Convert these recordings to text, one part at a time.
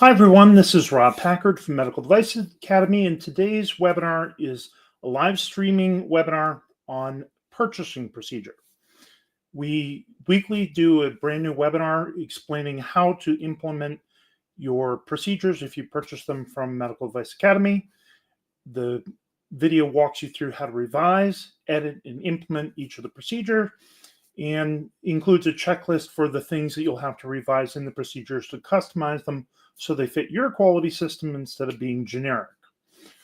Hi, everyone. This is Rob Packard from Medical Devices Academy, and today's webinar is a live streaming webinar on purchasing procedure. We weekly do a brand new webinar explaining how to implement your procedures if you purchase them from Medical Device Academy. The video walks you through how to revise, edit, and implement each of the procedure, and includes a checklist for the things that you'll have to revise in the procedures to customize them so they fit your quality system instead of being generic.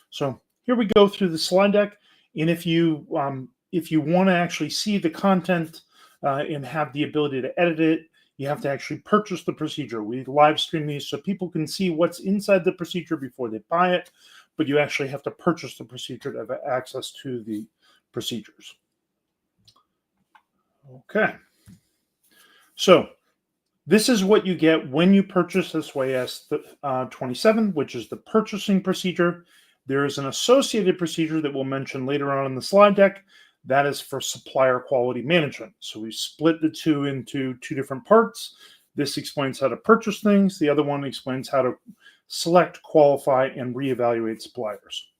So here we go through the slide deck, and if you want to actually see the content and have the ability to edit it, you have to actually purchase the procedure. We live stream these so people can see what's inside the procedure before they buy it, but you actually have to purchase the procedure to have access to the procedures. Okay, so this is what you get when you purchase SYS-027, which is the purchasing procedure. There is an associated procedure that we'll mention later on in the slide deck. That is for supplier quality management. So we split the two into two different parts. This explains how to purchase things. The other one explains how to select, qualify, and reevaluate suppliers.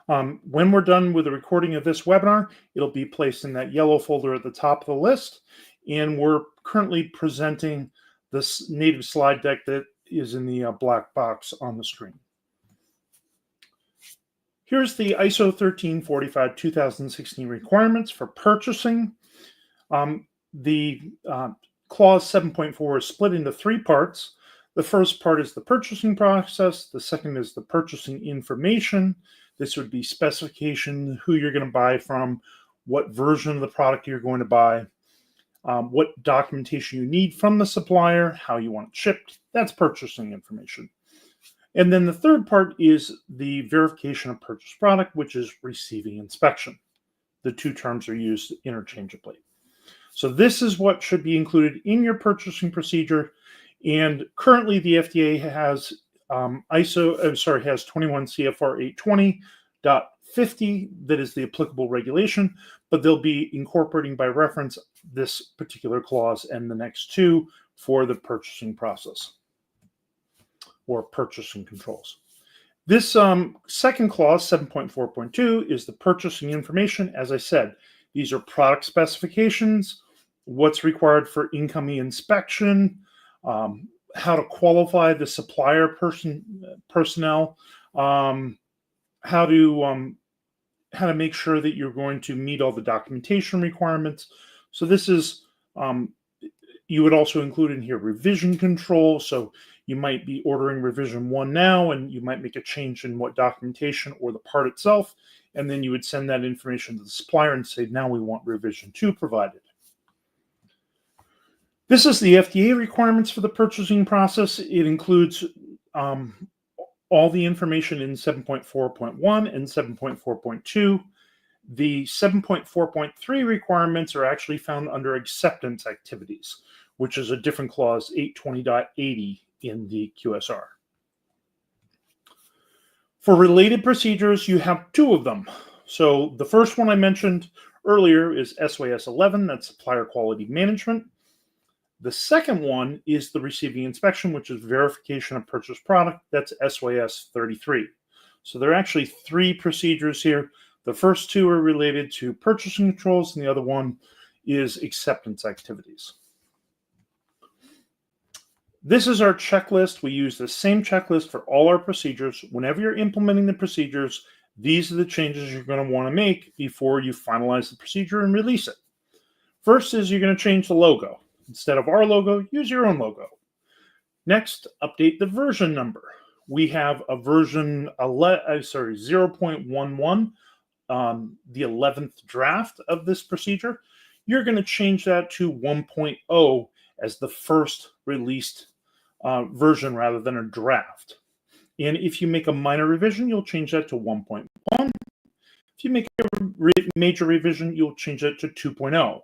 When we're done with the recording of this webinar, it'll be placed in that yellow folder at the top of the list. And we're currently presenting this native slide deck that is in the black box on the screen. Here's the ISO 1345-2016 requirements for purchasing. The clause 7.4 is split into three parts. The first part is the purchasing process. The second is the purchasing information. This would be specification, who you're going to buy from, what version of the product you're going to buy, what documentation you need from the supplier, how you want it shipped. That's purchasing information. And then the third part is the verification of purchased product, which is receiving inspection. The two terms are used interchangeably. So this is what should be included in your purchasing procedure. And currently the FDA has has 21 CFR 820.50 that is the applicable regulation, but they'll be incorporating by reference this particular clause and the next two for the purchasing process or purchasing controls. This second clause, 7.4.2, is the purchasing information. As I said, these are product specifications, what's required for incoming inspection, how to qualify the supplier personnel, how to make sure that you're going to meet all the documentation requirements. So this is, you would also include in here revision control. So you might be ordering revision 1 now, and you might make a change in what documentation or the part itself, and then you would send that information to the supplier and say, now we want revision 2 provided. This is the FDA requirements for the purchasing process. It includes all the information in 7.4.1 and 7.4.2. The 7.4.3 requirements are actually found under acceptance activities, which is a different clause, 820.80 in the QSR. For related procedures, you have two of them. So the first one I mentioned earlier is SYS-11, that's supplier quality management. The second one is the receiving inspection, which is verification of purchased product. That's SYS-33. So there are actually three procedures here. The first two are related to purchasing controls, and the other one is acceptance activities. This is our checklist. We use the same checklist for all our procedures. Whenever you're implementing the procedures, these are the changes you're going to want to make before you finalize the procedure and release it. First is you're going to change the logo. Instead of our logo, use your own logo. Next, update the version number. We have a version 0.11, the 11th draft of this procedure. You're going to change that to 1.0 as the first released version rather than a draft. And if you make a minor revision, you'll change that to 1.1. If you make a major revision, you'll change that to 2.0.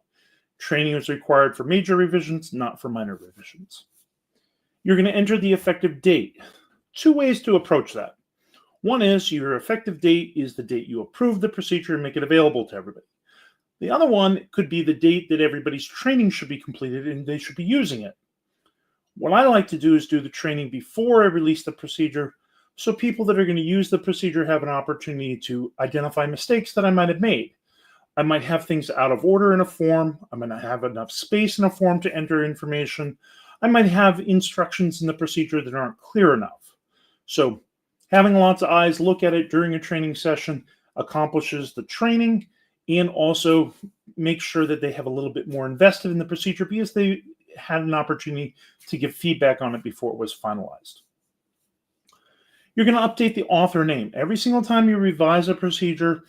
Training is required for major revisions, not for minor revisions. You're going to enter the effective date. Two ways to approach that. One is your effective date is the date you approve the procedure and make it available to everybody. The other one could be the date that everybody's training should be completed and they should be using it. What I like to do is do the training before I release the procedure, so people that are going to use the procedure have an opportunity to identify mistakes that I might have made. I might have things out of order in a form. I'm going to have enough space in a form to enter information. I might have instructions in the procedure that aren't clear enough. So having lots of eyes look at it during a training session accomplishes the training and also makes sure that they have a little bit more invested in the procedure because they had an opportunity to give feedback on it before it was finalized. You're going to update the author name. Every single time you revise a procedure,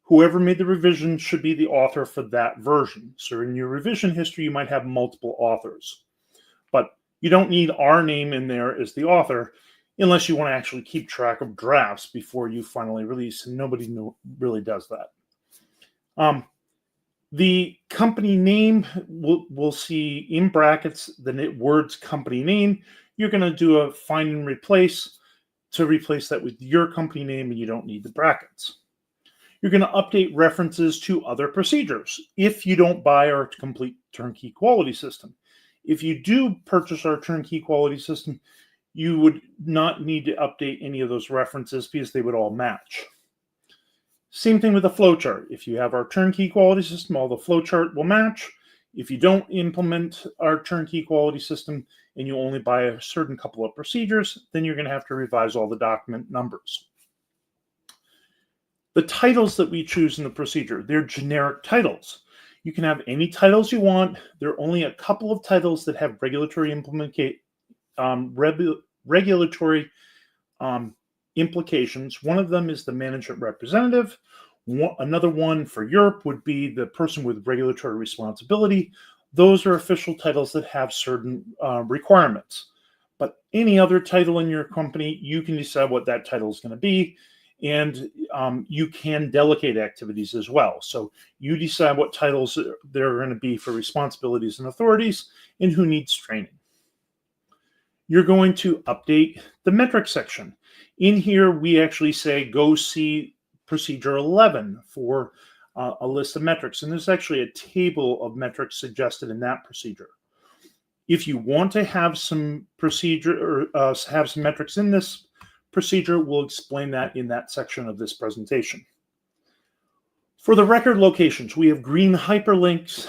whoever made the revision should be the author for that version. So in your revision history, you might have multiple authors, but you don't need our name in there as the author unless you want to actually keep track of drafts before you finally release, and nobody really does that. The company name, we'll see in brackets the words company name. You're going to do a find and replace to replace that with your company name, and you don't need the brackets. You're going to update references to other procedures if you don't buy our complete turnkey quality system. If you do purchase our turnkey quality system, you would not need to update any of those references because they would all match. Same thing with the flowchart. If you have our turnkey quality system, all the flowchart will match. If you don't implement our turnkey quality system and you only buy a certain couple of procedures, then you're going to have to revise all the document numbers. The titles that we choose in the procedure, they're generic titles. You can have any titles you want. There are only a couple of titles that have regulatory implications. One of them is the management representative. Another one for Europe would be the person with regulatory responsibility. Those are official titles that have certain requirements. But any other title in your company, you can decide what that title is going to be. And you can delegate activities as well. So you decide what titles there are going to be for responsibilities and authorities and who needs training. You're going to update the metric section. In here, we actually say, go see procedure 11 for a list of metrics. And there's actually a table of metrics suggested in that procedure. If you want to have some procedure or have some metrics in this procedure, we'll explain that in that section of this presentation. For the record locations, we have green hyperlinks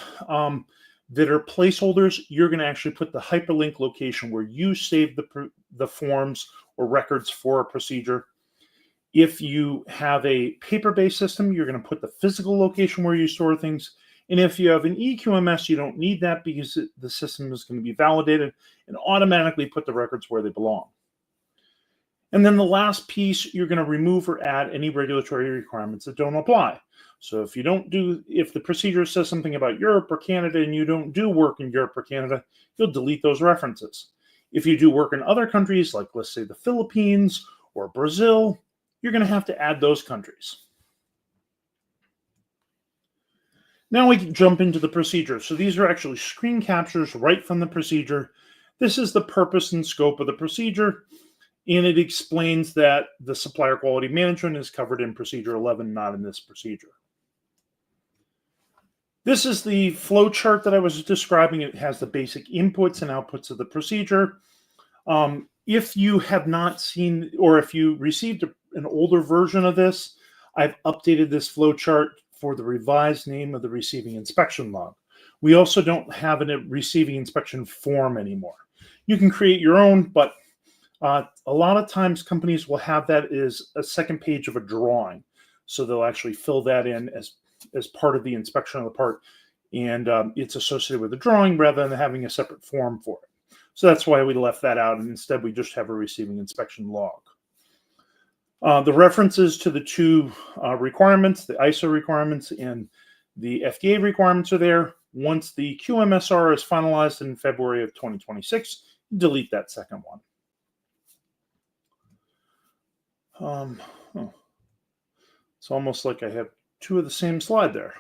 that are placeholders. You're going to actually put the hyperlink location where you save the forms or records for a procedure. If you have a paper-based system, you're going to put the physical location where you store things. And if you have an EQMS, you don't need that because the system is going to be validated and automatically put the records where they belong. And then the last piece, you're going to remove or add any regulatory requirements that don't apply. So if the procedure says something about Europe or Canada and you don't do work in Europe or Canada, you'll delete those references. If you do work in other countries, like let's say the Philippines or Brazil, you're going to have to add those countries. Now we can jump into the procedure. So these are actually screen captures right from the procedure. This is the purpose and scope of the procedure. And it explains that the supplier quality management is covered in procedure 11, not in this procedure. This is the flow chart that I was describing. It has the basic inputs and outputs of the procedure. If you have not seen, or if you received an older version of this, I've updated this flow chart for the revised name of the receiving inspection log. We also don't have a receiving inspection form anymore. You can create your own, but a lot of times companies will have that as a second page of a drawing. So they'll actually fill that in as part of the inspection of the part. And it's associated with the drawing rather than having a separate form for it. So that's why we left that out. And instead, we just have a receiving inspection log. The references to the two requirements, the ISO requirements and the FDA requirements are there. Once the QMSR is finalized in February of 2026, delete that second one. It's almost like I have two of the same slide there.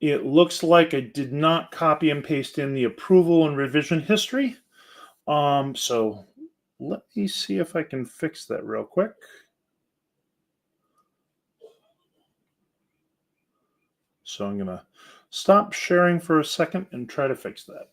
It looks like I did not copy and paste in the approval and revision history. So let me see if I can fix that real quick. So I'm going to stop sharing for a second and try to fix that.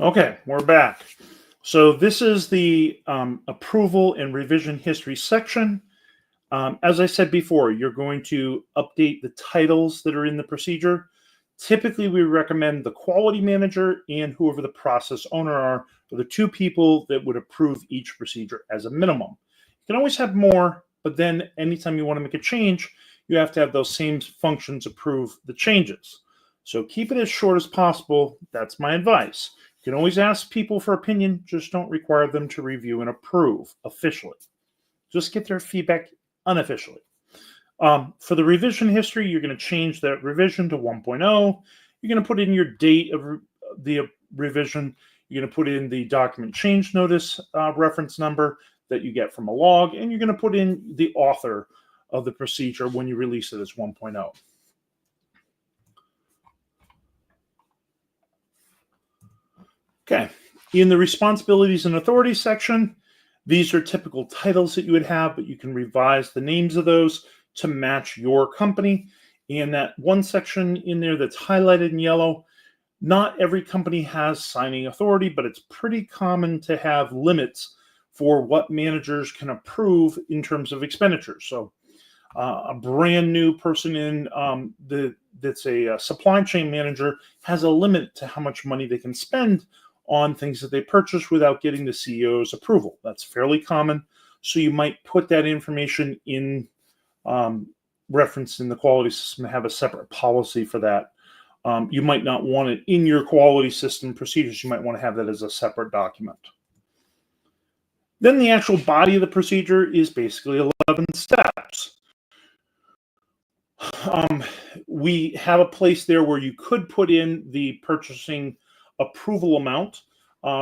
Okay, we're back. So this is the approval and revision history section. As I said before, you're going to update the titles that are in the procedure. Typically, we recommend the quality manager and whoever the process owner are the two people that would approve each procedure as a minimum. You can always have more, but then anytime you want to make a change, you have to have those same functions approve the changes. So keep it as short as possible. That's my advice. You can always ask people for opinion, just don't require them to review and approve officially. Just get their feedback unofficially. For the revision history, you're going to change that revision to 1.0. You're going to put in your date of the revision. You're going to put in the document change notice reference number that you get from a log, and you're going to put in the author of the procedure when you release it as 1.0. Okay, in the responsibilities and authorities section, these are typical titles that you would have, but you can revise the names of those to match your company. And that one section in there that's highlighted in yellow, not every company has signing authority, but it's pretty common to have limits for what managers can approve in terms of expenditures. So a brand new person in that's a supply chain manager has a limit to how much money they can spend on things that they purchase without getting the CEO's approval. That's fairly common. So you might put that information in reference in the quality system and have a separate policy for that. You might not want it in your quality system procedures. You might want to have that as a separate document. Then the actual body of the procedure is basically 11 steps. We have a place there where you could put in the purchasing approval amount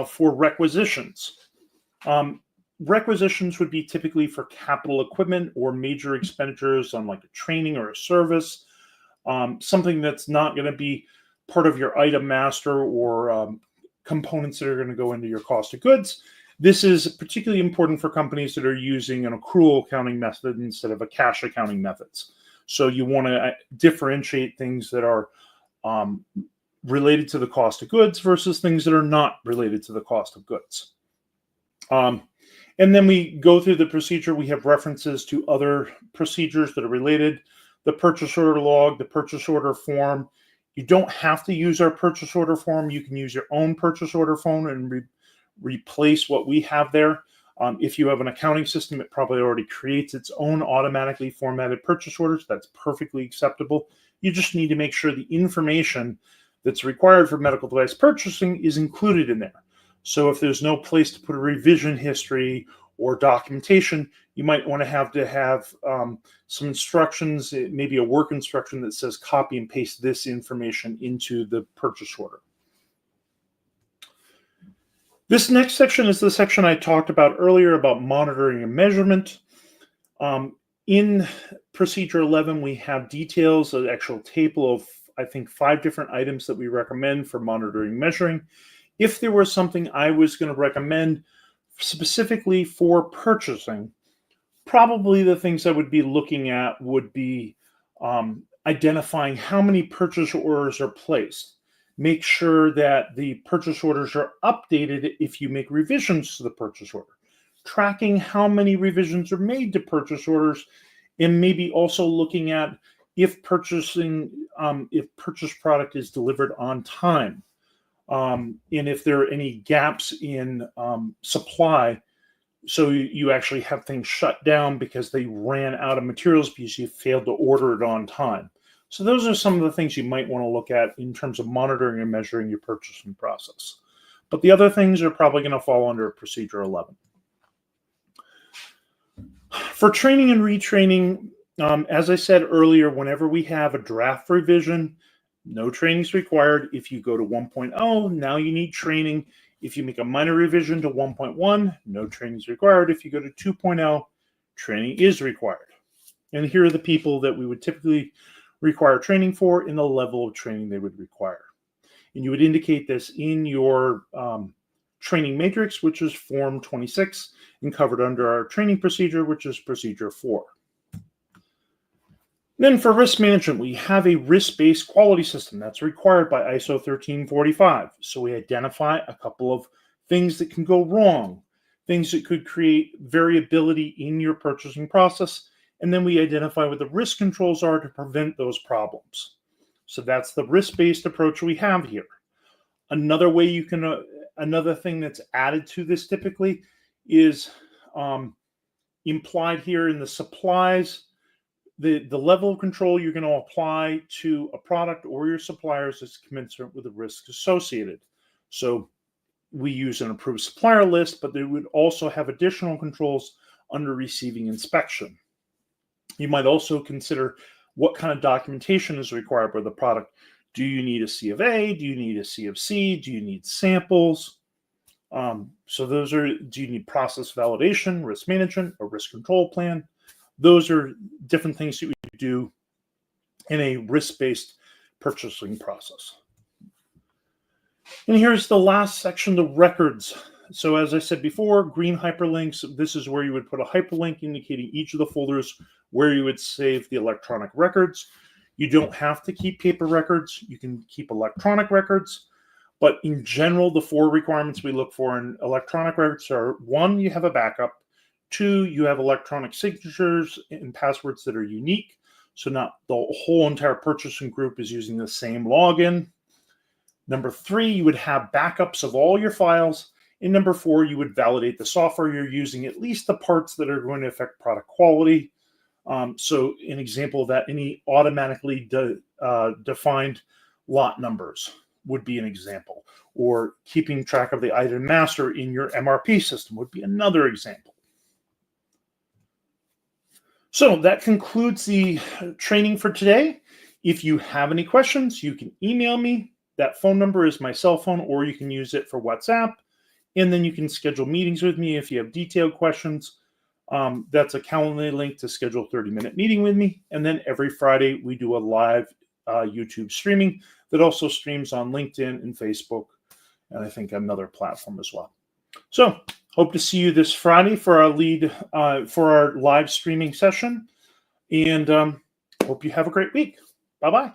for requisitions. Requisitions would be typically for capital equipment or major expenditures on like a training or a service, something that's not going to be part of your item master or components that are going to go into your cost of goods. This is particularly important for companies that are using an accrual accounting method instead of a cash accounting methods. So you want to differentiate things that are related to the cost of goods versus things that are not related to the cost of goods. And then we go through the procedure. We have references to other procedures that are related. The purchase order log, the purchase order form. You don't have to use our purchase order form. You can use your own purchase order form and replace what we have there. If you have an accounting system, it probably already creates its own automatically formatted purchase orders. That's perfectly acceptable. You just need to make sure the information that's required for medical device purchasing is included in there. So if there's no place to put a revision history or documentation, you might want to have some instructions, maybe a work instruction that says copy and paste this information into the purchase order. This next section is the section I talked about earlier about monitoring and measurement. In Procedure 11, we have details, an actual table of, I think, 5 different items that we recommend for monitoring and measuring. If there was something I was going to recommend specifically for purchasing, probably the things I would be looking at would be identifying how many purchase orders are placed. Make sure that the purchase orders are updated if you make revisions to the purchase order. Tracking how many revisions are made to purchase orders, and maybe also looking at if purchase product is delivered on time, and if there are any gaps in supply. So you actually have things shut down because they ran out of materials because you failed to order it on time. So those are some of the things you might want to look at in terms of monitoring and measuring your purchasing process. But the other things are probably going to fall under Procedure 11. For training and retraining, as I said earlier, whenever we have a draft revision, no training is required. If you go to 1.0, now you need training. If you make a minor revision to 1.1, no training is required. If you go to 2.0, training is required. And here are the people that we would typically require training for and the level of training they would require. And you would indicate this in your training matrix, which is Form 26, and covered under our training procedure, which is Procedure 4. Then for risk management, we have a risk-based quality system that's required by ISO 1345. So we identify a couple of things that can go wrong, things that could create variability in your purchasing process, and then we identify what the risk controls are to prevent those problems. So that's the risk-based approach we have here. Another way you can, another thing that's added to this typically is um, implied here in the supplies. The level of control you're going to apply to a product or your suppliers is commensurate with the risks associated. So we use an approved supplier list, but they would also have additional controls under receiving inspection. You might also consider what kind of documentation is required for the product. Do you need a C of A? Do you need a C of C? Do you need samples? So those are, do you need process validation, risk management, or risk control plan? Those are different things that we do in a risk-based purchasing process. And here's the last section, the records. So as I said before, green hyperlinks, this is where you would put a hyperlink indicating each of the folders where you would save the electronic records. You don't have to keep paper records. You can keep electronic records. But in general, the 4 requirements we look for in electronic records are: 1, you have a backup. 2, you have electronic signatures and passwords that are unique. So not the whole entire purchasing group is using the same login. Number 3, you would have backups of all your files. And number 4, you would validate the software you're using, at least the parts that are going to affect product quality. So an example of that, any automatically defined lot numbers would be an example. Or keeping track of the item master in your MRP system would be another example. So that concludes the training for today. If you have any questions, you can email me. That phone number is my cell phone, or you can use it for WhatsApp. And then you can schedule meetings with me if you have detailed questions. That's a Calendly link to schedule a 30-minute meeting with me. And then every Friday, we do a live YouTube streaming that also streams on LinkedIn and Facebook, and I think another platform as well. So hope to see you this Friday for our live streaming session, and hope you have a great week. Bye-bye.